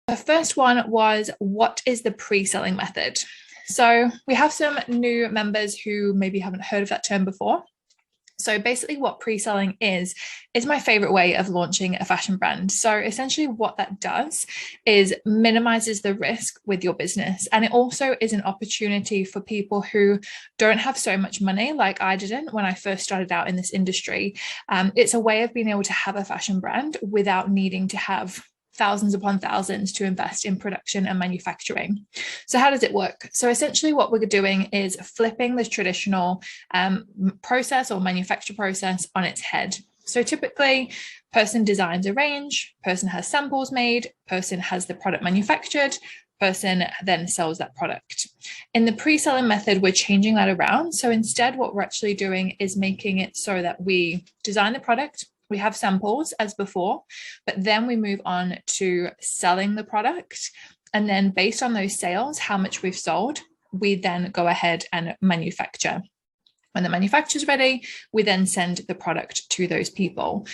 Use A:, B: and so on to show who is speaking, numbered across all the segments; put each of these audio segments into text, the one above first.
A: The first one was, what is the pre-selling method? So we have some new members who maybe haven't heard of that term before. So basically what pre-selling is my favorite way of launching a fashion brand. So essentially what that does is minimizes the risk with your business. And it also is an opportunity for people who don't have so much money, like I didn't when I first started out in this industry. It's a way of being able to have a fashion brand without needing to have thousands upon thousands to invest in production and manufacturing. So how does it work? So essentially what we're doing is flipping the traditional process or manufacture process on its head. So typically, person designs a range, person has samples made, person has the product manufactured, person then sells that product. In the pre-selling method, we're changing that around. So instead, what we're actually doing is making it so that we design the product, we have samples as before, but then we move on to selling the product. And then based on those sales, how much we've sold, we then go ahead and manufacture. When the manufacturer's ready, we then send the product to those people.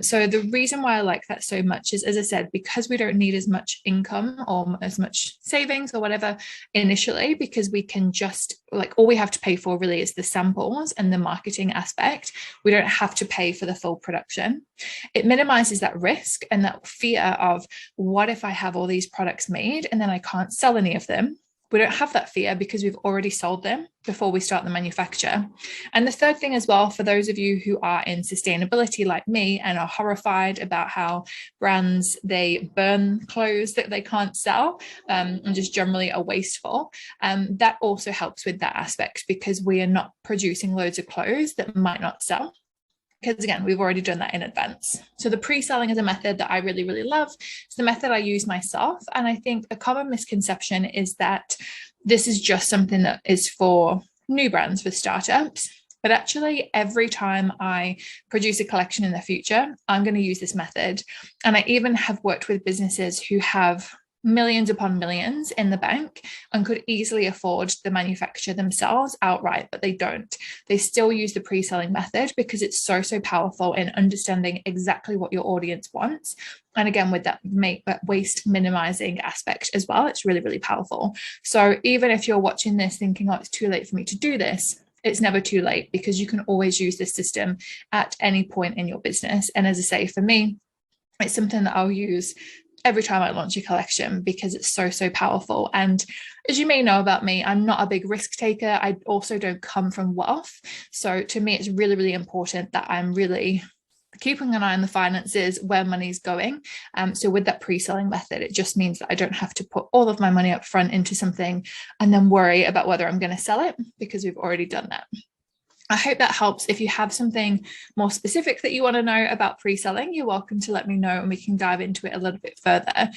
A: So the reason why I like that so much is, as I said, because we don't need as much income or as much savings or whatever initially, because we can just, like, all we have to pay for really is the samples and the marketing aspect. We don't have to pay for the full production. It minimizes that risk and that fear of, what if I have all these products made and then I can't sell any of them? We don't have that fear because we've already sold them before we start the manufacture. And the third thing as well, for those of you who are in sustainability like me and are horrified about how brands, they burn clothes that they can't sell and just generally are wasteful, that also helps with that aspect, because we are not producing loads of clothes that might not sell. Because again, we've already done that in advance. So the pre-selling is a method that I really, really love. It's the method I use myself. And I think a common misconception is that this is just something that is for new brands, for startups. But actually, every time I produce a collection in the future, I'm going to use this method. And I even have worked with businesses who have millions upon millions in the bank and could easily afford the manufacture themselves outright, but they don't. They still use the pre-selling method because it's so powerful in understanding exactly what your audience wants. And again, with that waste minimizing aspect as well, it's really, really powerful. So even if you're watching this thinking, oh, it's too late for me to do this, it's never too late, because you can always use this system at any point in your business. And as I say, for me, it's something that I'll use every time I launch a collection because it's so powerful. And as you may know about me, I'm not a big risk taker. I also don't come from wealth. So to me, it's really, really important that I'm really keeping an eye on the finances, where money's going. So with that pre-selling method, it just means that I don't have to put all of my money up front into something and then worry about whether I'm going to sell it, because we've already done that. I hope that helps. If you have something more specific that you want to know about pre-selling, you're welcome to let me know and we can dive into it a little bit further.